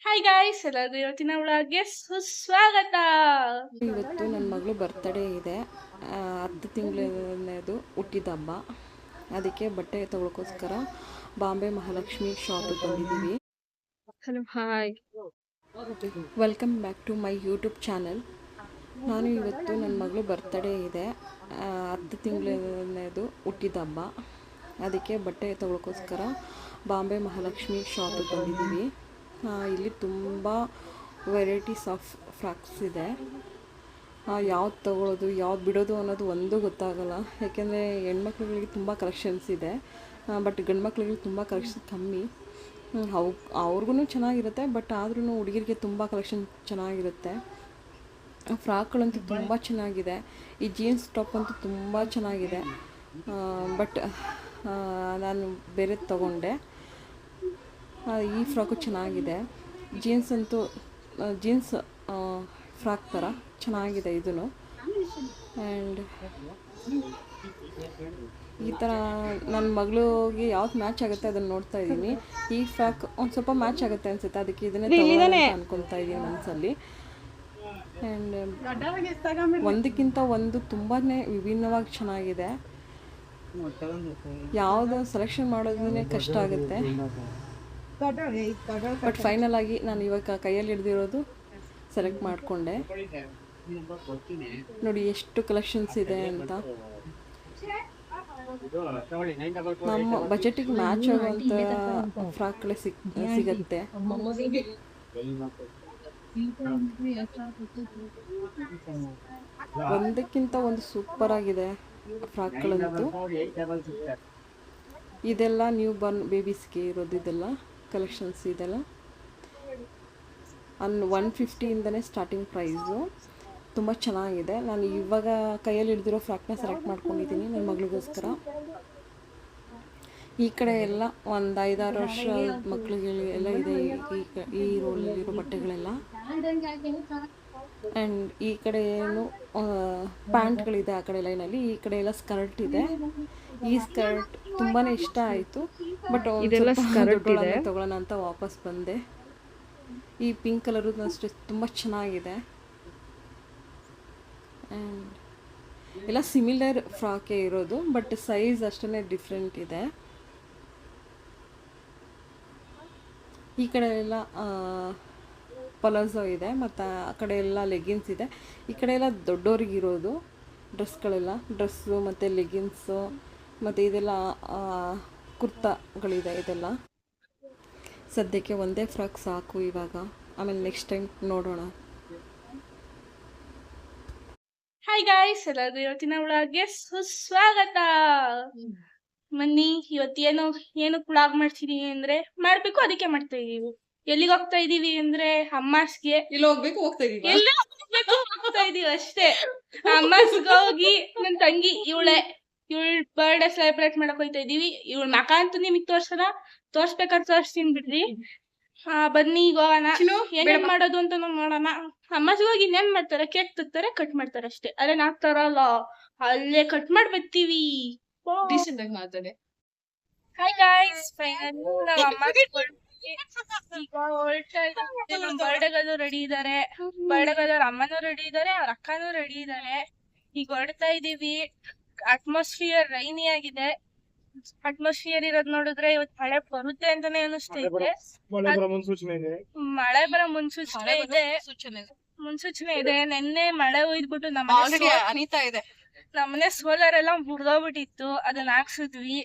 Hi guys, ಎಲ್ಲರಿಗೂ ಇವತ್ತಿನ ವ್ಲಾಗ್ಗೆ ಸುಸ್ವಾಗತ. ಇವತ್ತು ನನ್ನ ಮಗಳು ಬರ್ತ್ಡೇ ಇದೆ. 10 ತಿಂಗಳನೇದು ಹುಟ್ಟಿದ ಹಬ್ಬ. ಅದಕ್ಕೆ ಬಟ್ಟೆ ತಗೊಳ್ಳೋಕ್ಕೋಸ್ಕರ ಬಾಂಬೆ ಮಹಾಲಕ್ಷ್ಮಿ ಶಾಪಿಗೆ ಬಂದಿದ್ದೀವಿ. Hello, hi, welcome back to my YouTube channel. ನಾನು ಇವತ್ತು ನನ್ನ ಮಗಳು ಬರ್ತ್ಡೇ ಇದೆ. 10 ತಿಂಗಳನೇದು ಹುಟ್ಟಿದ ಹಬ್ಬ. ಅದಕ್ಕೆ ಬಟ್ಟೆ ತಗೊಳ್ಳೋಕ್ಕೋಸ್ಕರ ಬಾಂಬೆ ಮಹಾಲಕ್ಷ್ಮಿ ಶಾಪಿಗೆ ಬಂದಿದ್ದೀವಿ. ಇಲ್ಲಿ ತುಂಬ ವೆರೈಟೀಸ್ ಆಫ್ ಫ್ರಾಕ್ಸ್ ಇದೆ. ಯಾವ್ದು ತೊಗೊಳ್ಳೋದು ಯಾವ್ದು ಬಿಡೋದು ಅನ್ನೋದು ಒಂದೂ ಗೊತ್ತಾಗಲ್ಲ. ಯಾಕೆಂದರೆ ಹೆಣ್ಮಕ್ಳುಗಳಿಗೆ ತುಂಬ ಕಲೆಕ್ಷನ್ಸ್ ಇದೆ, ಬಟ್ ಗಂಡು ಮಕ್ಳಿಗೆ ತುಂಬ ಕಲೆಕ್ಷನ್ ಕಮ್ಮಿ. ಅವ್ರಿಗೂ ಚೆನ್ನಾಗಿರುತ್ತೆ, ಬಟ್ ಆದ್ರೂ ಹುಡುಗಿರಿಗೆ ತುಂಬ ಕಲೆಕ್ಷನ್ ಚೆನ್ನಾಗಿರುತ್ತೆ. ಫ್ರಾಕ್ಗಳಂತೂ ತುಂಬ ಚೆನ್ನಾಗಿದೆ. ಈ ಜೀನ್ಸ್ ಟಾಪ್ ಅಂತೂ ತುಂಬ ಚೆನ್ನಾಗಿದೆ, ಬಟ್ ನಾನು ಬೇರೆ ತೊಗೊಂಡೆ. ಈ ಫ್ರಾಕು ಚೆನ್ನಾಗಿದೆ. ಜೀನ್ಸ್ ಅಂತೂ ಜೀನ್ಸ್ ಫ್ರಾಕ್ ಥರ ಚೆನ್ನಾಗಿದೆ ಇದೂ. ಆ್ಯಂಡ್ ಈ ಥರ ನನ್ನ ಮಗಳಿಗೆ ಯಾವ್ದು ಮ್ಯಾಚ್ ಆಗುತ್ತೆ ಅದನ್ನು ನೋಡ್ತಾ ಇದ್ದೀನಿ. ಈ ಫ್ರಾಕ್ ಒಂದು ಸ್ವಲ್ಪ ಮ್ಯಾಚ್ ಆಗುತ್ತೆ ಅನಿಸುತ್ತೆ, ಅದಕ್ಕೆ ಇದನ್ನೇ ತಗೊಳ್ಳೋಣ ಅನ್ಕೊತಾ ಇದ್ದೀನಿ ಮನಸ್ಸಲ್ಲಿ. ಆ್ಯಂಡ್ ಒಂದಕ್ಕಿಂತ ಒಂದು ತುಂಬಾ ವಿಭಿನ್ನವಾಗಿ ಚೆನ್ನಾಗಿದೆ. ಯಾವುದು ಸೆಲೆಕ್ಷನ್ ಮಾಡೋದೇ ಕಷ್ಟ ಆಗುತ್ತೆ. ಬಟ್ ಫೈನಲ್ ಆಗಿ ನಾನು ಇವಾಗ ಕೈಯಲ್ಲಿ ಹಿಡ್ದಿರೋದು ಸೆಲೆಕ್ಟ್ ಮಾಡಿಕೊಂಡೆ. ನೋಡಿ ಎಷ್ಟು ಕಲೆಕ್ಷನ್ಸ್ ಇದೆ ಅಂತ. ನಮ್ಮ ಬಜೆಟಿಗೆ ಮ್ಯಾಚ್ ಆಗುವಂಥ ಫ್ರಾಕ್ಗಳೇ ಸಿಗತ್ತೆ. ಒಂದಕ್ಕಿಂತ ಒಂದು ಸೂಪರ್ ಆಗಿದೆ ಫ್ರಾಕ್ಗಳಂತೂ. ಇದೆಲ್ಲ ನ್ಯೂ ಬಾರ್ನ್ ಬೇಬೀಸ್ಗೆ ಇರೋದು, ಇದೆಲ್ಲ ಕಲೆಕ್ಷನ್ಸ್ ಇದೆಲ್ಲ 150ಇಂದನೇ ಸ್ಟಾರ್ಟಿಂಗ್ ಪ್ರೈಸು. ತುಂಬ ಚೆನ್ನಾಗಿದೆ. ನಾನು ಇವಾಗ ಕೈಯಲ್ಲಿ ಹಿಡ್ದಿರೋ ಫ್ರಾಕ್ನ ಸೆಲೆಕ್ಟ್ ಮಾಡ್ಕೊಂಡಿದ್ದೀನಿ ನನ್ನ ಮಗಳಿಗೋಸ್ಕರ. ಈ ಕಡೆ ಎಲ್ಲ ಒಂದು 5-6 ವರ್ಷ ಮಕ್ಕಳಿಗೆ ಎಲ್ಲ ಇದೆ ಈ ರೋಲಲ್ಲಿರೋ ಬಟ್ಟೆಗಳೆಲ್ಲ. ಆ್ಯಂಡ್ ಈ ಕಡೆ ಏನು ಪ್ಯಾಂಟ್ಗಳಿದೆ ಆ ಕಡೆ ಲೈನಲ್ಲಿ. ಈ ಕಡೆ ಎಲ್ಲ ಸ್ಕರ್ಟ್ ಇದೆ. ಈ ಸ್ಕರ್ಟ್ ತುಂಬಾ ಇಷ್ಟ ಆಯಿತು, ಬಟ್ ತಗೊಳ್ಳೋಣ ಅಂತ ವಾಪಸ್ ಬಂದೆ. ಈ ಪಿಂಕ್ ಕಲರು ಅಷ್ಟೇ ತುಂಬ ಚೆನ್ನಾಗಿದೆ. ಆ್ಯಂಡ್ ಎಲ್ಲ ಸಿಮಿಲರ್ ಫ್ರಾಕೇ ಇರೋದು, ಬಟ್ ಸೈಜ್ ಅಷ್ಟೇ ಡಿಫ್ರೆಂಟ್ ಇದೆ. ಈ ಕಡೆ ಎಲ್ಲ ಪಲಾಝೋ ಇದೆ, ಮತ್ತು ಆ ಕಡೆ ಎಲ್ಲ ಲೆಗಿನ್ಸ್ ಇದೆ. ಈ ಕಡೆ ಎಲ್ಲ ದೊಡ್ಡೋರಿಗಿರೋದು ಡ್ರೆಸ್ಗಳೆಲ್ಲ, ಡ್ರೆಸ್ಸು ಮತ್ತು ಲೆಗಿನ್ಸು ಮತ್ತು ಇದೆಲ್ಲ ಕುರ್ತಾಗಳಿದೆ. ಇದೆಲ್ಲ ಸದ್ಯಕ್ಕೆ ಒಂದೇ ಫ್ರಾಕ್ ಸಾಕು ಇವಾಗ, ಆಮೇಲೆ ನೆಕ್ಸ್ಟ್ ಟೈಮ್ ನೋಡೋಣ. ಹಾಯ್ ಗಾಯ್ಸ್, ಎಲ್ಲರಿಗೂ ಇವತ್ತಿನ ವ್ಲಾಗ್ಗೆ ಸುಸ್ವಾಗತ. ಬನ್ನಿ, ಏನು ವ್ಲಾಗ್ ಮಾಡ್ತಿದೀವಿ ಅಂದ್ರೆ ಮಾಡ್ಬೇಕು, ಅದಕ್ಕೆ ಮಾಡ್ತಾ ಇದೀವಿ. ಎಲ್ಲಿಗೆ ಹೋಗ್ತಾ ಇದೀವಿ ಅಂದ್ರೆ ಅಮ್ಮಾಸ್ಗೆ. ಹೋಗ್ತಾ ಇದೀವಿ ಅಷ್ಟೇ. ಅಮ್ಮಾಸ್ಗೆ ಹೋಗಿ ನನ್ನ ತಂಗಿ ಇವಳ ಬರ್ಡೇ ಸೆಲೆಬ್ರೇಟ್ ಮಾಡಕ್ ಹೋಗ್ತಾ ಇದೀವಿ. ಇವಳ ಮಕ ಅಂತೂ ನಿಮಗ್ ತೋರ್ಸ್ಬೇಕಾದ್ರೆ ತೋರಿಸ್ತೀನಿ ಬಿಡ್ರಿ. ಬನ್ನಿ ಈಗ ಹೋಗೋಣ. ಏನೇನ್ ಮಾಡೋದು ಅಂತ ನೋಡೋಣ. ಅಮ್ಮಾಸ್ಗೆ ಹೋಗಿ ಇನ್ನೇನ್ ಮಾಡ್ತಾರೆ, ಕೇಕ್ ತರ್ತಾರೆ, ಕಟ್ ಮಾಡ್ತಾರೆ ಅಷ್ಟೇ. ಅಲ್ಲೇ ನಾಕ್ತಾರಲ್ಲ, ಅಲ್ಲೇ ಕಟ್ ಮಾಡಿ ಬರ್ತೀವಿ. ಹಾಯ್ ಗಾಯ್ಸ್, ಬರ್ಡೇಗದು ರೆಡಿ ಇದಾರೆ. ಬರ್ಡೇಗದು ಅವ್ರ ಅಮ್ಮನೂ ರೆಡಿ ಇದಾರೆ, ಅವ್ರ ಅಕ್ಕನೂ ರೆಡಿ ಇದಾರೆ. ಈಗ ಹೊರಡ್ತಾ ಇದೀವಿ. ಅಟ್ಮಾಸ್ಫಿಯರ್ ರೈನಿ ಆಗಿದೆ. ಅಟ್ಮಾಸ್ಫಿಯರ್ ಇರೋದ್ ನೋಡಿದ್ರೆ ಇವತ್ತು ಮಳೆ ಬರುತ್ತೆ ಅಂತಾನೆ ಅನಿಸ್ತೈತೆ. ಮಳೆ ಬರೋ ಮುನ್ಸೂಚನೆ ಇದೆ. ನೆನ್ನೆ ಮಳೆ ಒಯ್ದ್ಬಿಟ್ಟು ನಮ್ಮನೆ ಸೋಲಾರ್ ಎಲ್ಲ ಮುರ್ದೋಗ್ಬಿಟ್ಟಿತ್ತು, ಅದನ್ನ ಹಾಕ್ಸಿದ್ವಿ.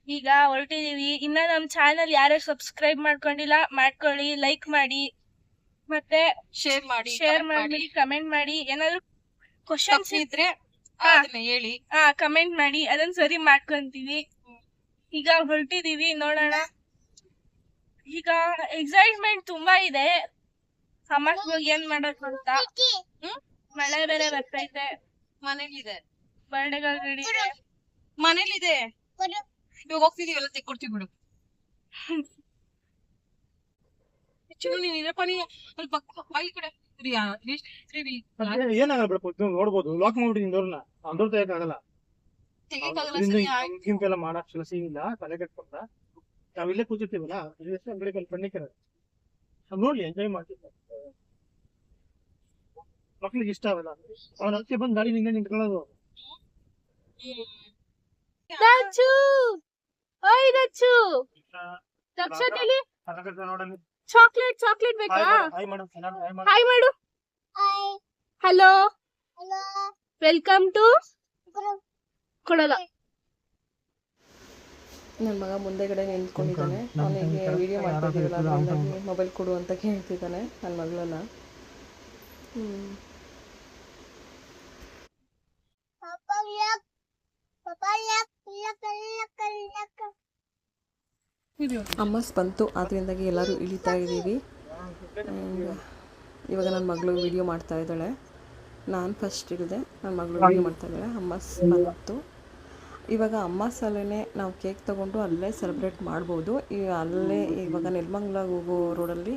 ಈಗ ಹೊರಟಿದೀವಿ. ಇನ್ನ ನಮ್ ಚಾನಲ್ ಯಾರು ಸಬ್ಸ್ಕ್ರೈಬ್ ಮಾಡ್ಕೊಂಡಿಲ್ಲ, ಮಾಡ್ಕೊಳ್ಳಿ, ಲೈಕ್ ಮಾಡಿ, ಮತ್ತೆ ಶೇರ್ ಮಾಡಿ, ಕಮೆಂಟ್ ಮಾಡಿ. ಏನಾದ್ರು ಕ್ವಶನ್ಸ್ ಇದ್ರೆ ಹೇಳಿ, ಕಮೆಂಟ್ ಮಾಡಿ, ಅದನ್ನ ಸರಿ ಮಾಡ್ಕೊಂತೀವಿ. ಈಗ ಹೊರಟಿದೀವಿ, ನೋಡೋಣ. ಈಗ ಎಕ್ಸೈಟ್ಮೆಂಟ್ ತುಂಬಾ ಇದೆ. ಅಮ್ಮಕ್ ಹೋಗಿ ಏನ್ ಮಾಡೋದು ಅಂತ. ಮಳೆ ಬೇರೆ ಬರ್ತೈತೆ. ಮನೇಲಿದೆ ಬರ್ಡೇಗಳು ರೆಡಿ ಇದೆ. ಮನೇಲಿದೆ, ಇವಾಗ ಹೋಗ್ತಿದೀವಲ್ಲ, ತೆಕ್ಕೊಡ್ತೀವಿ ಬಿಡು. ನೋಡ್ಬೋದು, ಲಾಕ್ ಮಾಡ್ಬಿಟ್ಟಿದ್ದೀನಿ ಡೋರ್ನ. ಡೋರ್ ತೆಗಿಯಕ್ಕಾಗಲ್ಲ, ಮಾಡಕ್ ಸೀನ್ ಇಲ್ಲ. ತಲೆ ಕೆಟ್ಕೊಂಡ ನಾವಿಲ್ಲೇ ಕೂತಿರ್ತೀವಲ್ಲ, ಅಂಗಡಿ ಪನ್ನಿಕರ ನೋಡ್ಲಿ ಎಂಜಾಯ್ ಮಾಡ್ತಿದ್ದಾರೆ ಮಕ್ಳಿಗೆ ಇಷ್ಟ ಅವೆಲ್ಲ ಅವ್ನ ಹತ್ತಿ ಬಂದು ಗಾಡಿ ನಿಂಗೆ ನಿಂತ್ಕೊಳ್ಳೋದು ದಚ್ಚು ಓಯ್ ದಚ್ಚು ದಕ್ಷತೆಲಿ ನೋಡಲಿ ಚಾಕ್ಲೇಟ್ ಬೇಕಾ ಹಾಯ್ ಮೇಡಮ್ ಹಾಯ್ ಮಾಡು ಹಲೋ ವೆಲ್ಕಮ್ ಟು ಕೊಡಲ್ಲ ನನ್ನ ಮಗ ಮುಂದೆಗಡೆ ನಿಂತ್ಕೊಂಡಿದ್ದಾನೆ. ಅವನಿಗೆ ವಿಡಿಯೋ ಮಾಡ್ತಾ ಇದ್ದೀವಲ್ಲ ಅದರಿಂದಾಗಿ ಮೊಬೈಲ್ ಕೊಡು ಅಂತ ಕೇಳ್ತಿದ್ದಾನೆ ನನ್ನ ಮಗಳನ್ನ. ಅಮ್ಮಸ್ ಬಂತು, ಅದರಿಂದಾಗಿ ಎಲ್ಲರೂ ಇಳಿತಾ ಇದ್ದೀವಿ. ಇವಾಗ ನನ್ನ ಮಗಳು ವಿಡಿಯೋ ಮಾಡ್ತಾ ಇದ್ದಾಳೆ. ನಾನು ಫಸ್ಟ್ ಇಳಿದೆ, ನನ್ನ ಮಗಳು ವಿಡಿಯೋ ಮಾಡ್ತಾ ಇದ್ದಾಳೆ. ಅಮ್ಮಸ್ ಬಂತು. ಇವಾಗ ಅಮ್ಮ ಸಾಲೇ ನಾವು ಕೇಕ್ ತೊಗೊಂಡು ಅಲ್ಲೇ ಸೆಲೆಬ್ರೇಟ್ ಮಾಡ್ಬೋದು. ಅಲ್ಲೇ ಇವಾಗ ನೆಲಮಂಗಲ ಹೋಗೋ ರೋಡಲ್ಲಿ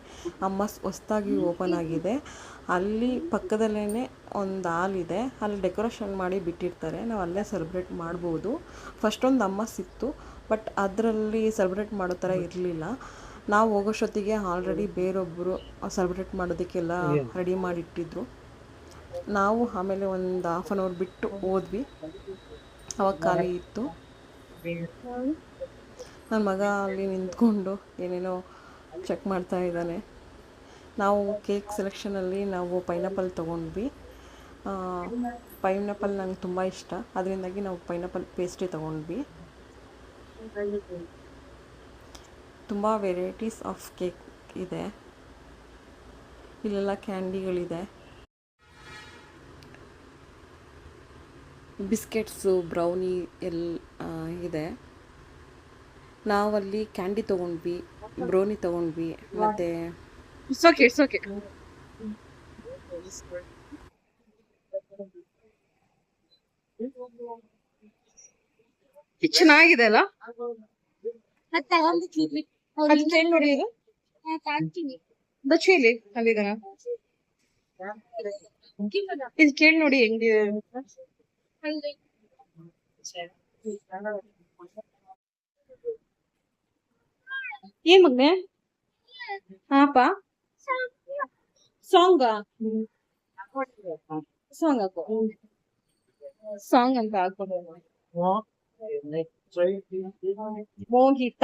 ಅಮ್ಮಸ್ ಹೊಸ್ದಾಗಿ ಓಪನ್ ಆಗಿದೆ. ಅಲ್ಲಿ ಪಕ್ಕದಲ್ಲೇ ಒಂದು ಹಾಲ್ ಇದೆ, ಅಲ್ಲಿ ಡೆಕೋರೇಷನ್ ಮಾಡಿ ಬಿಟ್ಟಿರ್ತಾರೆ. ನಾವು ಅಲ್ಲೇ ಸೆಲೆಬ್ರೇಟ್ ಮಾಡ್ಬೋದು. ಫಸ್ಟೊಂದು ಅಮ್ಮಸ್ ಇತ್ತು, ಬಟ್ ಅದರಲ್ಲಿ ಸೆಲೆಬ್ರೇಟ್ ಮಾಡೋ ಥರ ಇರಲಿಲ್ಲ. ನಾವು ಹೋಗೋಷ್ಟೊತ್ತಿಗೆ ಆಲ್ರೆಡಿ ಬೇರೊಬ್ಬರು ಸೆಲೆಬ್ರೇಟ್ ಮಾಡೋದಕ್ಕೆಲ್ಲ ರೆಡಿ ಮಾಡಿಟ್ಟಿದ್ರು. ನಾವು ಆಮೇಲೆ ಒಂದು ಹಾಫ್ ಆನ್ ಅವರ್ ಬಿಟ್ಟು ಹೋದ್ವಿ. ಅವಾಗ ಖಾಲಿ ಇತ್ತು. ನನ್ನ ಮಗ ಅಲ್ಲಿ ನಿಂತ್ಕೊಂಡು ಏನೇನೋ ಚೆಕ್ ಮಾಡ್ತಾ ಇದ್ದಾನೆ. ನಾವು ಕೇಕ್ ಸೆಲೆಕ್ಷನಲ್ಲಿ ನಾವು ಪೈನಾಪಲ್ ತೊಗೊಂಡ್ವಿ. ಪೈನಾಪಲ್ ನಂಗೆ ತುಂಬ ಇಷ್ಟ, ಅದರಿಂದಾಗಿ ನಾವು ಪೈನಾಪಲ್ ಪೇಸ್ಟ್ರಿ ತೊಗೊಂಡ್ವಿ. ತುಂಬ ವೆರೈಟೀಸ್ ಆಫ್ ಕೇಕ್ ಇದೆ. ಇಲ್ಲೆಲ್ಲ ಕ್ಯಾಂಡಿಗಳಿದೆ, ಬಿಸ್ಕೆಟ್ಸು, ಬ್ರೌನಿ ಇದೆ. ನಾವಲ್ಲಿ ಕ್ಯಾಂಡಿ ತೊಗೊಂಡ್ವಿ, ಬ್ರೌನಿ ತೊಗೊಂಡ್ವಿ, ಮತ್ತು ಚೆನ್ನಾಗಿದೆ ಅಲ್ಲ. ನೋಡಿ ಇದು ದಚ್ಚೇಲಿ ಅಲ್ಲಿದಾನ, ಇದು ಕೇಳಿ ನೋಡಿ ಹೆಂಗಿದೆ. ಏನ್ ಮಗ್ನೆ ಹಾಪ ಸಾಂಗ್ ಹಾಕೋ, ಸಾಂಗ್ ಅಂತ ಹಾಕ್ಬೋದು. ಮೋಹಿತ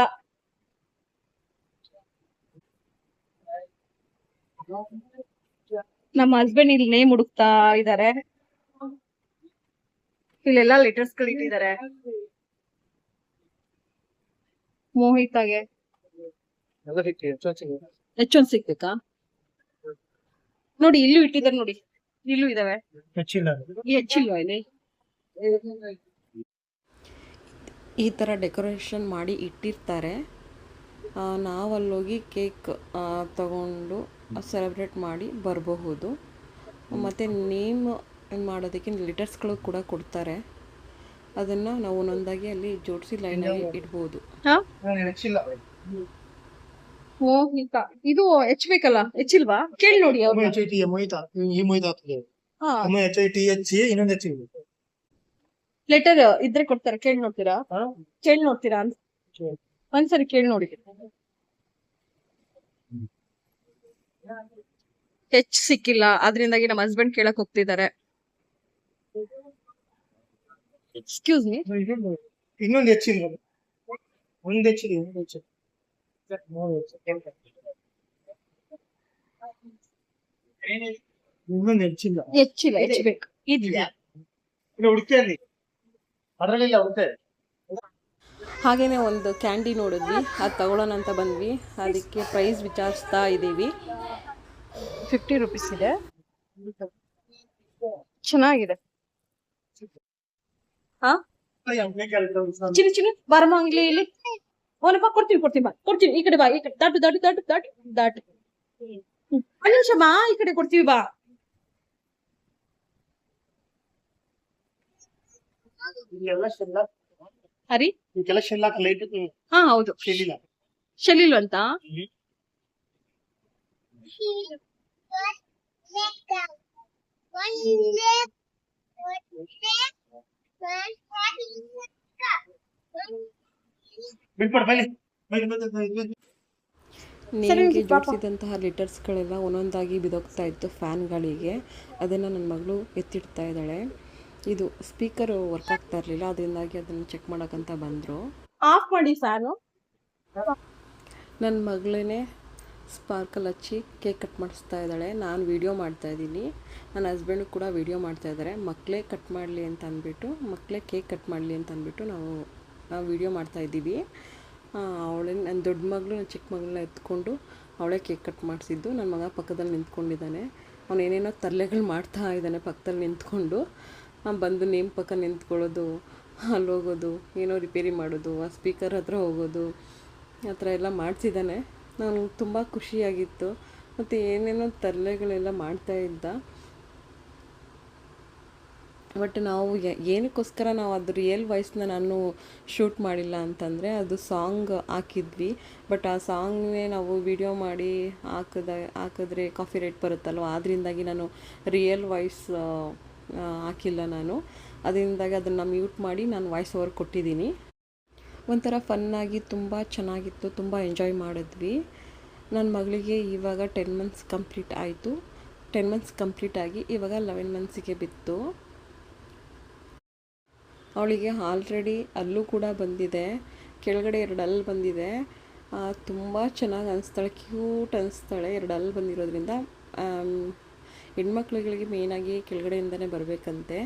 ನಮ್ಮ ಹಸ್ಬೆಂಡ್ ಇಲ್ಲಿ ನೇಮ್ ಹುಡುಕ್ತಾ ಇದಾರೆ. ಇಲ್ಲೆಲ್ಲ ಲೆಟರ್ಸ್ ಗಳು ಇಟ್ಟಿದ್ದಾರೆ. ಮೋಹಿತಾಗೆ ಹೆಚ್ಚೊಂದ್ ಸಿಗ್ಬೇಕಾ ನೋಡಿ, ಇಲ್ಲೂ ಇಟ್ಟಿದ್ದಾರೆ ನೋಡಿ, ಇಲ್ಲೂ ಇದಾವೆ. ಹೆಚ್ಚಿಲ್ವಾ ಇಲ್ಲಿ? ಈ ಥರ ಡೆಕೋರೇಷನ್ ಮಾಡಿ ಇಟ್ಟಿರ್ತಾರೆ. ನಾವಲ್ಲೋಗಿ ಕೇಕ್ ತಗೊಂಡು ಸೆಲೆಬ್ರೇಟ್ ಮಾಡಿ ಬರಬಹುದು. ಮತ್ತು ನೇಮ್ ಮಾಡೋದಕ್ಕೆ ಲೆಟರ್ಸ್ಗಳು ಕೂಡ ಕೊಡ್ತಾರೆ. ಅದನ್ನು ನಾವು ಒಂದೊಂದಾಗಿ ಅಲ್ಲಿ ಜೋಡಿಸಿ ಲೈನಾಗಿ ಇಡ್ಬೋದು. ಇದು ಹೆಚ್ಚಬೇಕಲ್ಲ, ಹೆಚ್ಚಿಲ್ವಾ ಕೇಳಿ ನೋಡಿ. ಲೆಟರ್ ಇದ್ರೆ ಕೊಡ್ತಾರೆ, ಕೇಳಿ ನೋಡ್ತೀರಾ? ಕೇಳಿ ನೋಡ್ತೀರಾ ಅಂತ ಒಂದ್ಸರಿ ಕೇಳಿ ನೋಡಿ. ಹೆಚ್ಚು ಸಿಕ್ಕಿಲ್ಲ, ಅದರಿಂದಾಗಿ ನಮ್ಮ ಹಸ್ಬೆಂಡ್ ಕೇಳಕ್ ಹೋಗ್ತಿದ್ದಾರೆ. ಎಕ್ಸ್ಕ್ಯೂಸ್ ಮೀ, ಇನ್ನೊಂದು ಹೆಚ್ಚಿಲ್ಲ, ಒಂದು ಹೆಚ್ಚಿಲ್ಲ, ಇನ್ನೊಂದು ಹೆಚ್ಚಿಲ್ಲ, ಹೆಚ್ಚಿಲ್ಲ, ಹೆಚ್ಚಬೇಕು. ಇದ್ಯಾ ಹುಡುಕಿ ಅಲ್ಲಿ ಅದರಲ್ಲಿಲ್ಲ ಹುಡುಕೆ. ಹಾಗೇನೆ ಒಂದು ಕ್ಯಾಂಡಿ ನೋಡಿದ್ವಿ, ಅದು ತಗೊಳ್ಳೋಣ ಅಂತ ಬಂದ್ವಿ. ಅದಕ್ಕೆ ಪ್ರೈಸ್ ವಿಚಾರಿಸ್ತಾ ಇದ್ದೀವಿ. 50 ರೂಪೀಸ್ ಇದೆ, ಚೆನ್ನಾಗಿದೆ. ಹಾ ಚಿನ್ನು ಚಿನ್ನು ಬಾರಮ್ಮ ಇಲ್ಲಿ ಇಲ್ಲಿ. ಓನಪ್ಪ ಕೊಡ್ತೀವಿ ಬಾ, ಕೊಡ್ತೀವಿ. ಈ ಕಡೆ ಬಾ, ಈ ಕಡೆ ದಾಟು. ಒಂದು ನಿಮಿಷ ಬಾ, ಈ ಕಡೆ ಕೊಡ್ತೀವಿ ಬಾ. ಹರಿ ಹಾ ಹೌದು, ಶೆಲಿಲ್ ಅಂತ. ನೇಮ್ಗೆ ಜೋಡಿಸಿದಂತಹ ಲೆಟರ್ಸ್ಗಳೆಲ್ಲ ಒಂದೊಂದಾಗಿ ಬಿದೋಗ್ತಾ ಇತ್ತು ಫ್ಯಾನ್ಗಳಿಗೆ. ಅದನ್ನು ನನ್ನ ಮಗಳು ಎತ್ತಿಡ್ತಾ ಇದ್ದಾಳೆ. ಇದು ಸ್ಪೀಕರ್ ವರ್ಕ್ ಆಗ್ತಾ ಇರಲಿಲ್ಲ, ಅದರಿಂದಾಗಿ ಅದನ್ನು ಚೆಕ್ ಮಾಡೋಕ್ಕಂತ ಬಂದರು. ಆಫ್ ಮಾಡಿ ಫ್ಯಾನು. ನನ್ನ ಮಗಳೇ ಸ್ಪಾರ್ಕಲ್ ಹಚ್ಚಿ ಕೇಕ್ ಕಟ್ ಮಾಡಿಸ್ತಾ ಇದ್ದಾಳೆ. ನಾನು ವೀಡಿಯೋ ಮಾಡ್ತಾಯಿದ್ದೀನಿ, ನನ್ನ ಹಸ್ಬೆಂಡು ಕೂಡ ವೀಡಿಯೋ ಮಾಡ್ತಾಯಿದ್ದಾರೆ. ಮಕ್ಕಳೇ ಕಟ್ ಮಾಡಲಿ ಅಂತ ಅಂದ್ಬಿಟ್ಟು, ಮಕ್ಕಳೇ ಕೇಕ್ ಕಟ್ ಮಾಡಲಿ ಅಂತ ಅಂದ್ಬಿಟ್ಟು ನಾವು ವೀಡಿಯೋ ಮಾಡ್ತಾಯಿದ್ದೀವಿ. ಅವಳೇ ನನ್ನ ದೊಡ್ಡ ಮಗಳು ನನ್ನ ಚಿಕ್ಕ ಮಗಳನ್ನ ಎತ್ಕೊಂಡು ಅವಳೇ ಕೇಕ್ ಕಟ್ ಮಾಡಿಸಿದ್ದು. ನನ್ನ ಮಗ ಪಕ್ಕದಲ್ಲಿ ನಿಂತ್ಕೊಂಡಿದ್ದಾನೆ, ಅವನು ಏನೇನೋ ತರಲೆಗಳು ಮಾಡ್ತಾ ಇದ್ದಾನೆ ಪಕ್ಕದಲ್ಲಿ ನಿಂತ್ಕೊಂಡು. ಬಂದು ನೇಮ್ ಪಕ್ಕ ನಿಂತ್ಕೊಳ್ಳೋದು, ಅಲ್ಲಿ ಹೋಗೋದು, ಏನೋ ರಿಪೇರಿ ಮಾಡೋದು, ಆ ಸ್ಪೀಕರ್ ಹತ್ರ ಹೋಗೋದು, ಆ ಥರ ಎಲ್ಲ ಮಾಡ್ತಿದ್ದಾನೆ. ನನಗೆ ತುಂಬ ಖುಷಿಯಾಗಿತ್ತು. ಮತ್ತು ಏನೇನೋ ತರಲೆಗಳೆಲ್ಲ ಮಾಡ್ತಾಯಿದ್ದ. ಬಟ್ ನಾವು ಏನಕ್ಕೋಸ್ಕರ ನಾವು ಅದು ರಿಯಲ್ ವಾಯ್ಸ್ನ ನಾನು ಶೂಟ್ ಮಾಡಿಲ್ಲ ಅಂತಂದರೆ, ಅದು ಸಾಂಗ್ ಹಾಕಿದ್ವಿ. ಬಟ್ ಆ ಸಾಂಗ್ನೇ ನಾವು ವಿಡಿಯೋ ಮಾಡಿ ಹಾಕಿದ್ರೆ ಕಾಫಿ ರೇಟ್ ಬರುತ್ತಲ್ವ, ಅದರಿಂದಾಗಿ ನಾನು ರಿಯಲ್ ವಾಯ್ಸ್ ಹಾಕಿಲ್ಲ ನಾನು. ಅದರಿಂದಾಗಿ ಅದನ್ನು ಮ್ಯೂಟ್ ಮಾಡಿ ನಾನು ವಾಯ್ಸ್ ಓವರ್ ಕೊಟ್ಟಿದ್ದೀನಿ. ಒಂಥರ ಫನ್ನಾಗಿ ತುಂಬ ಚೆನ್ನಾಗಿತ್ತು, ತುಂಬ ಎಂಜಾಯ್ ಮಾಡಿದ್ವಿ. ನನ್ನ ಮಗಳಿಗೆ ಇವಾಗ 10 ಮಂತ್ಸ್ ಕಂಪ್ಲೀಟ್ ಆಯಿತು. 10 ಮಂತ್ಸ್ ಕಂಪ್ಲೀಟ್ ಆಗಿ ಇವಾಗ 11 ಮಂತ್ಸಿಗೆ ಬಿತ್ತು. ಅವಳಿಗೆ ಆಲ್ರೆಡಿ ಅಲ್ಲೂ ಕೂಡ ಬಂದಿದೆ, ಕೆಳಗಡೆ 2 ಹಲ್ಲು ಬಂದಿದೆ. ತುಂಬ ಚೆನ್ನಾಗಿ ಅನಿಸ್ತಾಳೆ, ಕ್ಯೂಟ್ ಅನಿಸ್ತಾಳೆ. 2 ಹಲ್ಲು ಬಂದಿರೋದ್ರಿಂದ ಹೆಣ್ಮಕ್ಳುಗಳಿಗೆ ಮೇಯ್ನಾಗಿ ಕೆಳಗಡೆಯಿಂದನೇ ಬರಬೇಕಂತೆ.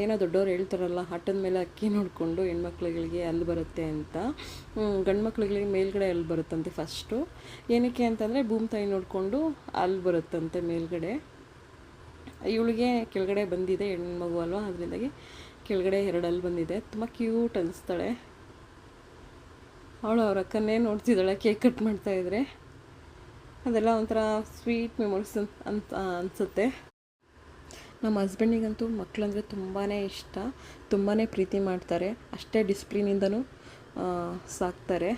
ಏನೋ ದೊಡ್ಡವ್ರು ಹೇಳ್ತಾರಲ್ಲ, ಹಟ್ಟದ ಮೇಲೆ ಅಕ್ಕಿ ನೋಡಿಕೊಂಡು ಹೆಣ್ಮಕ್ಳುಗಳಿಗೆ ಹಲ್ಲು ಬರುತ್ತೆ ಅಂತ. ಗಂಡು ಮಕ್ಳುಗಳಿಗೆ ಮೇಲ್ಗಡೆ ಹಲ್ಲು ಬರುತ್ತಂತೆ ಫಸ್ಟು. ಏನಕ್ಕೆ ಅಂತಂದರೆ ಭೂಮಿ ತಾಯಿ ನೋಡಿಕೊಂಡು ಹಲ್ಲು ಬರುತ್ತಂತೆ ಮೇಲ್ಗಡೆ. ಇವಳಿಗೆ ಕೆಳಗಡೆ ಬಂದಿದೆ, ಹೆಣ್ಮಗು ಅಲ್ವಾ, ಅದರಿಂದಾಗಿ ಕೆಳಗಡೆ 2 ಹಲ್ಲು ಬಂದಿದೆ. ತುಂಬ ಕ್ಯೂಟ್ ಅನಿಸ್ತಾಳೆ. ಅವಳು ಅವ್ರ ಅಕ್ಕನ್ನೇ ನೋಡ್ತಿದ್ದಾಳೆ ಕೇಕ್ ಕಟ್ ಮಾಡ್ತಾಯಿದ್ರೆ. ಅದೆಲ್ಲ ಒಂಥರ ಸ್ವೀಟ್ ಮೆಮೊರೀಸ್ ಅಂತ ಅನಿಸುತ್ತೆ. ನಮ್ಮ ಹಸ್ಬೆಂಡಿಗಂತೂ ಮಕ್ಕಳಂದರೆ ತುಂಬಾ ಇಷ್ಟ, ತುಂಬಾ ಪ್ರೀತಿ ಮಾಡ್ತಾರೆ. ಅಷ್ಟೇ ಡಿಸಿಪ್ಲಿನಿಂದನೂ ಸಾಕ್ತಾರೆ.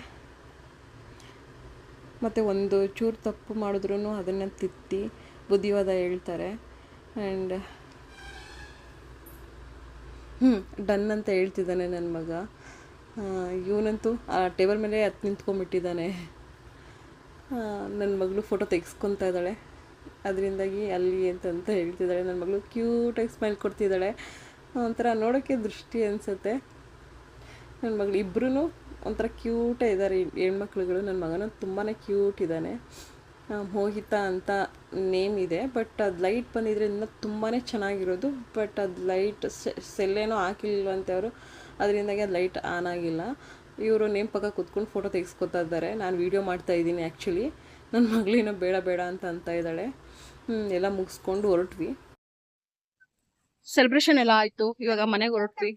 ಮತ್ತು ಒಂದು ಚೂರು ತಪ್ಪು ಮಾಡಿದ್ರೂ ಅದನ್ನು ತಿದ್ದಿ ಬುದ್ಧಿವಾದ ಹೇಳ್ತಾರೆ. ಆ್ಯಂಡ್ ಡನ್ ಅಂತ ಹೇಳ್ತಿದ್ದಾನೆ ನನ್ನ ಮಗ. ಇವನಂತೂ ಆ ಟೇಬಲ್ ಮೇಲೆ ನಿಂತ್ಕೊಂಡ್ಬಿಟ್ಟಿದ್ದಾನೆ. ನನ್ನ ಮಗಳು ಫೋಟೋ ತೆಗೆಸ್ಕೊತಾ ಇದ್ದಾಳೆ, ಅದರಿಂದಾಗಿ ಅಲ್ಲಿ ಅಂತಂತ ಹೇಳ್ತಿದ್ದಾಳೆ. ನನ್ನ ಮಗಳು ಕ್ಯೂಟಾಗಿ ಸ್ಮೈಲ್ ಕೊಡ್ತಿದ್ದಾಳೆ. ಒಂಥರ ನೋಡೋಕ್ಕೆ ದೃಷ್ಟಿ ಅನಿಸುತ್ತೆ. ನನ್ನ ಮಗಳು ಇಬ್ಬರೂ ಒಂಥರ ಕ್ಯೂಟೇ ಇದ್ದಾರೆ ಹೆಣ್ಮಕ್ಳುಗಳು. ನನ್ನ ಮಗನೂ ತುಂಬಾ ಕ್ಯೂಟ್ ಇದ್ದಾನೆ. ಮೋಹಿತ ಅಂತ ನೇಮ್ ಇದೆ, ಬಟ್ ಅದು ಲೈಟ್ ಬಂದಿದ್ರೆ ಇನ್ನೂ ತುಂಬಾ ಚೆನ್ನಾಗಿರೋದು. ಬಟ್ ಅದು ಲೈಟ್ ಸೆಲ್ಲೇನೋ ಹಾಕಿಲ್ವಂತೆ ಅವರು, ಅದರಿಂದಾಗಿ ಅದು ಲೈಟ್ ಆನ್ ಆಗಿಲ್ಲ. ಇವರು ನೇಮ್ ಪಕ್ಕ ಕೂತ್ಕೊಂಡು ಫೋಟೋ ತೆಗೆಸ್ಕೊತಾ ಇದ್ದಾರೆ. ನಾನು ವೀಡಿಯೋ ಮಾಡ್ತಾಯಿದ್ದೀನಿ ಆ್ಯಕ್ಚುಲಿ. ನನ್ನ ಮಗಳೇನೋ ಬೇಡ ಬೇಡ ಅಂತ ಇದ್ದಾಳೆ. ಎಲ್ಲ ಮುಗಿಸ್ಕೊಂಡು ಹೊರಟ್ವಿ. ಸೆಲೆಬ್ರೇಷನ್ ಎಲ್ಲ ಆಯ್ತು, ಇವಾಗ ಮನೆಗೆ ಹೊರಟ್ವಿ.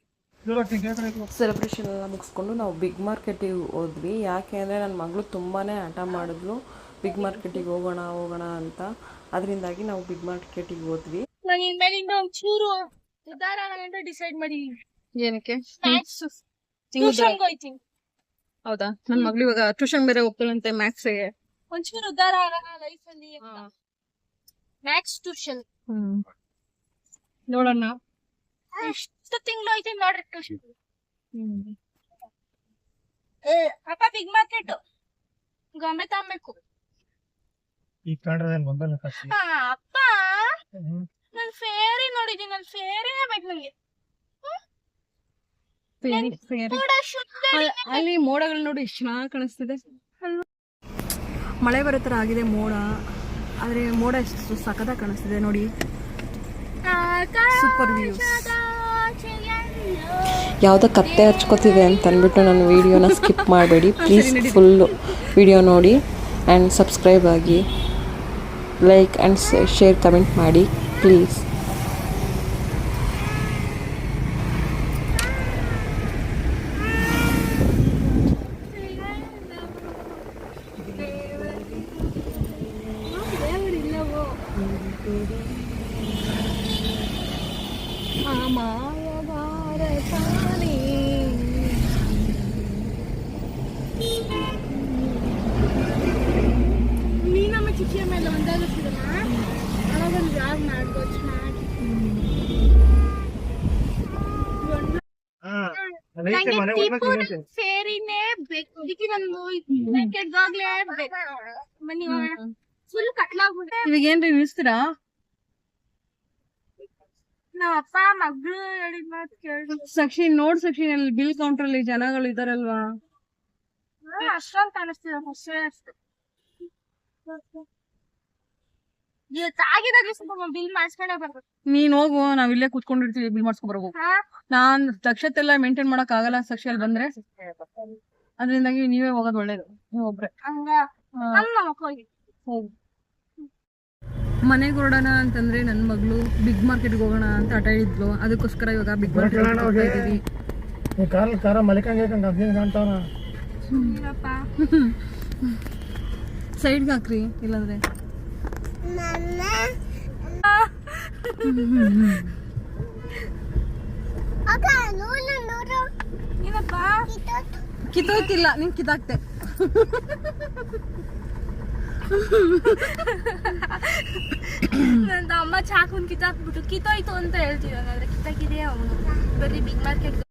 ಸೆಲೆಬ್ರೇಷನ್ ಎಲ್ಲ ಮುಗಿಸ್ಕೊಂಡು ನಾವು ಬಿಗ್ ಮಾರ್ಕೆಟಿಗೆ ಹೋದ್ವಿ. ಯಾಕೆ ಅಂದರೆ ನನ್ನ ಮಗಳು ತುಂಬಾ ಹಠ ಮಾಡಿದ್ಲು, ಬಿಗ್ ಮಾರ್ಕೆಟಿಗೆ ಹೋಗೋಣ ಅಂತ. ಅದರಿಂದಾಗಿ ನಾವು ಬಿಗ್ ಮಾರ್ಕೆಟಿಗೆ ಹೋದ್ವಿ. ನಾನು ಇನ್ಮೇಲಿಂದ ಒಂಚೂರು ಉದ್ದಾರ ಅಂತ ಡಿಸೈಡ್ ಮಾಡಿ. ಏನಕ್ಕೆ? ಟ್ಯೂಷನ್ಗೆ ಹೋಯ್ತೀನಿ. ಹೌದಾ? ನನ್ನ ಮಗಳು ಇವಾಗ ಟ್ಯೂಷನ್ ಬೇರೆ ಹೋಗ್ತಾಳಂತೆ ಮ್ಯಾಥ್ಸ್ಗೆ. ಒಂಚೂರು ಉದ್ದಾರ ಆಗೋಣ ಲೈಫಲ್ಲಿ. ಮ್ಯಾಥ್ಸ್ ಟ್ಯೂಷನ್ ನೋಡೋಣ. ಎಷ್ಟು ತಿಂಗಳು ಐತೆ ನೋಡ್ರಿ ಟ್ಯೂಷನ್. ಅಪ್ಪ ಬಿಗ್ ಮಾರ್ಕೆಟ್ ಗೊಂಬೆ ತಗೊಬೇಕು. ಈ ಕಂಡ್ರೆ ಮೊಬೈಲ್ ಕಟ್ಟಿ. ಅಪ್ಪ ನಾನು ಫೇರಿ ನೋಡಿದ್ದೀನಿ, ಅಲ್ಲಿ ಫೇರಿನೇ ಬೇಕು ನಂಗೆ. ಅಲ್ಲಿ ಮೋಡಗಳು ನೋಡಿ ಎಷ್ಟು ಚೆನ್ನಾಗಿ ಕಾಣಿಸ್ತಿದೆ. ಮಳೆ ಬರೋ ಥರ ಆಗಿದೆ ಮೋಡ, ಆದರೆ ಮೋಡ ಎಷ್ಟು ಸಖತ್ತಾಗಿ ಕಾಣಿಸ್ತಿದೆ ನೋಡಿ. Super views. ಯಾವುದೋ ಕತ್ತೆ ಹಚ್ಕೋತಿದೆ ಅಂತ ಅಂದ್ಬಿಟ್ಟು ನನ್ನ ವೀಡಿಯೋನ ಸ್ಕಿಪ್ ಮಾಡಬೇಡಿ ಪ್ಲೀಸ್. ಫುಲ್ಲು ವೀಡಿಯೋ ನೋಡಿ ಆ್ಯಂಡ್ ಸಬ್ಸ್ಕ್ರೈಬ್ ಆಗಿ, ಲೈಕ್ ಆ್ಯಂಡ್ ಶೇರ್ ಕಮೆಂಟ್ ಮಾಡಿ ಪ್ಲೀಸ್. ನೀನಮ್ಮ ಚಿಕ್ಕಿ ಮೇಲೆ ಒಂದಾಗುತ್ತಿದಲ್ಲ, ಅವಾಗೊಂದು ಜಾಗ್ ಮಾಡ್ಬೋದು. ಅದೈತೆ ಮನೆ ಒಳಗೆ ಸೇರಿನೇ ಬೇಕು ನಾನು ಕೆಡ್ದಾಗ್ಲೇ ಮನಿ ಫುಲ್ ಕಟ್ಲಾಗ್ಬಿಟ್ಟೆ. ಇವಾಗ ಏನ್ರಿ ನಿಲ್ಸ್ತೀರಾ? ನಾವ್ ಅಪ್ಪ ಮಗ್ಳು ಹೇಳಿದ್ ಮಾತು ಕೇಳಿ ಸಕ್ಷಿ ನೋಡ್ ಸಕ್ಷಿ ಅಲ್ಲಿ ಬಿಲ್ ಕೌಂಟರ್ ಅಲ್ಲಿ ಜನಗಳು ಇದಾರಲ್ವಾ? ಅಷ್ಟೊಂದು ಕಾಣಿಸ್ತಿಲ್ಲ ಅಷ್ಟೇ ಅಷ್ಟು ಆಗಿದಾಗ ಸ್ವಲ್ಪ ಬಿಲ್ ಮಾಡಿಸ್ಕೊಂಡೇ ಬರ್ಬೇಕು. ನೀನ್ ಹೋಗು, ನಾವ್ ಇಲ್ಲೇ ಕುತ್ಕೊಂಡಿರ್ತೀವಿ, ಬಿಲ್ ಮಾಡ್ಸ್ಕೊಂಡ್ ಬರ್ಬೇಕು. ನಾನ್ ದಕ್ಷತೆ ಎಲ್ಲ ಮೇಂಟೈನ್ ಮಾಡಕ್ ಆಗಲ್ಲ ಸಕ್ಷಿ ಅಲ್ಲಿ ಬಂದ್ರೆ, ಅದ್ರಿಂದಾಗಿ ನೀವೇ ಹೋಗೋದು ಒಳ್ಳೇದು. ನೀವ್ ಒಬ್ರೆ ಹಂಗ ನಮ್ಮ ಮಕ್ಕಳಿಗೆ ಹೋಗು. ಮನೆಗೆ ಹೊರಡೋಣ ಅಂತಂದ್ರೆ ನನ್ ಮಗಳು ಬಿಗ್ ಮಾರ್ಕೆಟ್ಗೆ ಹೋಗೋಣ ಅಂತ ಹಠ ಇದ್ಲು. ಅದಕ್ಕೋಸ್ಕರ ಇವಾಗ ಬಿಗ್ ಮಾರ್ಕೆಟ್ ಹೋಗ್ತಾ ಇದೀವಿ. ಕಾರ ಮಲಿಕಂಗೆ ಅದೇನು ಕಾಣ್ತಾವನ ಸೈಡ್ಗೆ ಹಾಕ್ರಿ, ಇಲ್ಲಾಂದ್ರೆ ಕಿತ್ತೋಯ್ತಿಲ್ಲ, ನೀನ್ ಕಿತ್ತಾಕ್ತೆ. ನನ್ನ ಅಮ್ಮ ಚಾಕುನ್ ಕಿತ್ತಾಕ್ಬಿಟ್ಟು ಕಿತ್ತೋಯ್ತು ಅಂತ ಹೇಳ್ತಿದ್ದಾನೆ. ಕಿತ್ತಾಕಿದೆ ಅವನು. ಬರ್ರಿ ಬಿಗ್ ಮಾರ್ಕೆಟ್.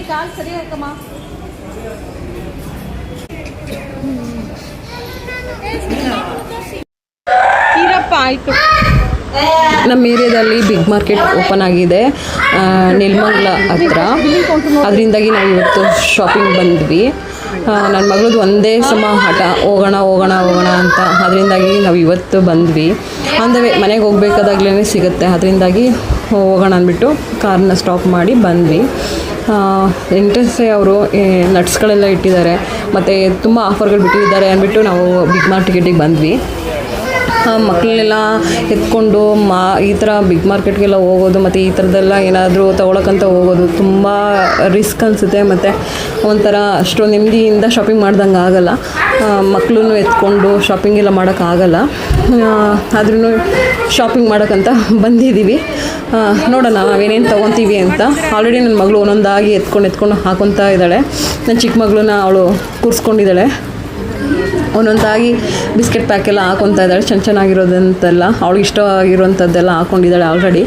ಕಾಲ್ ಸರಿ ಹಾಕಮ್ಮ. ಇರಪ್ಪ ಆಯ್ತು. ನಮ್ಮ ಏರಿಯಾದಲ್ಲಿ ಬಿಗ್ ಮಾರ್ಕೆಟ್ ಓಪನ್ ಆಗಿದೆ ನೆಲಮಂಗಲ ಹತ್ರ. ಅದರಿಂದಾಗಿ ನಾವು ಇವತ್ತು ಶಾಪಿಂಗ್ ಬಂದ್ವಿ. ನನ್ನ ಮಗಳದ್ದು ಒಂದೇ ಸಮ ಹಠ ಹೋಗೋಣ ಹೋಗೋಣ ಹೋಗೋಣ ಅಂತ. ಅದರಿಂದಾಗಿ ನಾವು ಇವತ್ತು ಬಂದ್ವಿ. ಅಂದರೆ ಮನೆಗೆ ಹೋಗ್ಬೇಕಾದಾಗ್ಲೇ ಸಿಗುತ್ತೆ, ಅದರಿಂದಾಗಿ ಹೋಗೋಣ ಅಂದ್ಬಿಟ್ಟು ಕಾರ್ನ ಸ್ಟಾಪ್ ಮಾಡಿ ಬಂದ್ವಿ. ಎಂಟ್ರೆನ್ಸ್ ಅವರು ನಟ್ಸ್ಗಳೆಲ್ಲ ಇಟ್ಟಿದ್ದಾರೆ ಮತ್ತು ತುಂಬ ಆಫರ್ಗಳು ಬಿಟ್ಟಿದ್ದಾರೆ ಅಂದ್ಬಿಟ್ಟು ನಾವು ಬಿಗ್ ಮಾರ್ಕೆಟಿಗೆ ಬಂದ್ವಿ. ಮಕ್ಕಳನ್ನೆಲ್ಲ ಎತ್ಕೊಂಡು ಈ ಥರ ಬಿಗ್ ಮಾರ್ಕೆಟ್ಗೆಲ್ಲ ಹೋಗೋದು ಮತ್ತು ಈ ಥರದ್ದೆಲ್ಲ ಏನಾದರೂ ತೊಗೊಳಕ್ಕಂತ ಹೋಗೋದು ತುಂಬ ರಿಸ್ಕ್ ಅನಿಸುತ್ತೆ. ಮತ್ತು ಒಂಥರ ಅಷ್ಟು ನೆಮ್ಮದಿಯಿಂದ ಶಾಪಿಂಗ್ ಮಾಡ್ದಂಗೆ ಆಗೋಲ್ಲ. ಮಕ್ಕಳನ್ನು ಎತ್ಕೊಂಡು ಶಾಪಿಂಗ್ ಎಲ್ಲ ಮಾಡೋಕ್ಕಾಗಲ್ಲ. ಆದ್ರೂ ಶಾಪಿಂಗ್ ಮಾಡೋಕ್ಕಂತ ಬಂದಿದ್ದೀವಿ. ನೋಡೋಣ ನಾವೇನೇನು ತೊಗೊತೀವಿ ಅಂತ. ಆಲ್ರೆಡಿ ನನ್ನ ಮಗಳು ಒಂದೊಂದಾಗಿ ಎತ್ಕೊಂಡು ಹಾಕೊತಾ ಇದ್ದಾಳೆ. ನನ್ನ ಚಿಕ್ಕ ಮಗಳನ್ನ ಅವಳು ಕೂರಿಸ್ಕೊಂಡಿದ್ದಾಳೆ. ಒಂದೊಂದಾಗಿ ಬಿಸ್ಕೆಟ್ ಪ್ಯಾಕ್ ಎಲ್ಲ ಹಾಕೊತಾ ಇದ್ದಾಳೆ. ಚೆನ್ನಾಗಿರೋದಂತೆಲ್ಲ ಅವಳಿಗೆ ಇಷ್ಟವಾಗಿರುವಂಥದ್ದೆಲ್ಲ ಹಾಕ್ಕೊಂಡಿದ್ದಾಳೆ ಆಲ್ರೆಡಿ.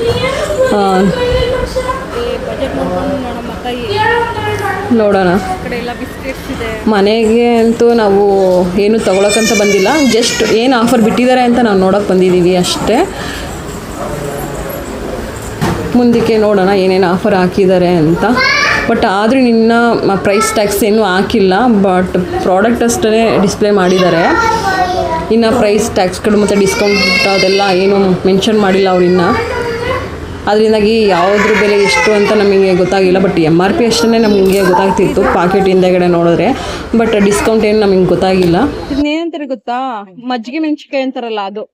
ನೋಡೋಣ. ಮನೆಗೆ ಅಂತೂ ನಾವು ಏನು ತೊಗೊಳಕ್ಕಂತ ಬಂದಿಲ್ಲ, ಜಸ್ಟ್ ಏನು ಆಫರ್ ಬಿಟ್ಟಿದ್ದಾರೆ ಅಂತ ನಾವು ನೋಡೋಕೆ ಬಂದಿದ್ದೀವಿ ಅಷ್ಟೇ. ಮುಂದಕ್ಕೆ ನೋಡೋಣ ಏನೇನು ಆಫರ್ ಹಾಕಿದ್ದಾರೆ ಅಂತ. ಬಟ್ ಆದರೂ ಇನ್ನು ಪ್ರೈಸ್ ಟ್ಯಾಕ್ಸ್ ಏನೂ ಹಾಕಿಲ್ಲ, ಬಟ್ ಪ್ರಾಡಕ್ಟ್ ಅಷ್ಟೇ ಡಿಸ್ಪ್ಲೇ ಮಾಡಿದ್ದಾರೆ. ಇನ್ನು ಪ್ರೈಸ್ ಟ್ಯಾಕ್ಸ್ಗಳು ಮತ್ತು ಡಿಸ್ಕೌಂಟ್ ಅದೆಲ್ಲ ಏನು ಮೆನ್ಷನ್ ಮಾಡಿಲ್ಲ ಅವ್ರಿನ್ನು. ಅದರಿಂದಾಗಿ ಯಾವುದ್ರ ಬೆಲೆ ಎಷ್ಟು ಅಂತ ನಮಗೆ ಗೊತ್ತಾಗಿಲ್ಲ. ಬಟ್ MRP ಅಷ್ಟೇ ನಮಗೆ ಗೊತ್ತಾಗ್ತಿತ್ತು ಪಾಕೆಟ್ ಹಿಂದೆಗಡೆ ನೋಡಿದ್ರೆ. ಬಟ್ ಡಿಸ್ಕೌಂಟ್ ಏನು ನಮಗೆ ಗೊತ್ತಾಗಿಲ್ಲ. ಇದನ್ನೇನಂತಾರೆ ಗೊತ್ತಾ? ಮಜ್ಜಿಗೆ ಮೆಣಸಿನ್ಕಾಯಿ ಅಂತಾರಲ್ಲ ಅದು.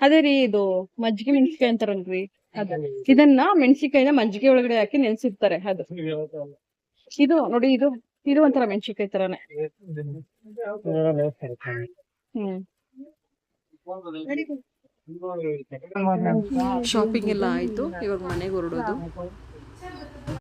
ಅದೇ ರೀ, ಇದು ಮಜ್ಜಿಗೆ ಮೆಣಸಿನ್ಕಾಯಿ ಅಂತಾರಲ್ರಿ ಅದು. ಇದನ್ನ ಮೆಣಸಿನ್ಕಾಯಿನ ಮಜ್ಜಿಗೆ ಒಳಗಡೆ ಹಾಕಿ ನೆನ್ಸಿರ್ತಾರೆ. ಅದು ಇದು ನೋಡಿ, ಇದು ಒಂಥರ ಮೆಣಸಿನ್ಕಾಯಿ ತರಾನೆ. ಶಾಪಿಂಗ್ ಎಲ್ಲ ಆಯಿತು, ಇವಾಗ ಮನೆಗೆ ಹೊರಡೋದು.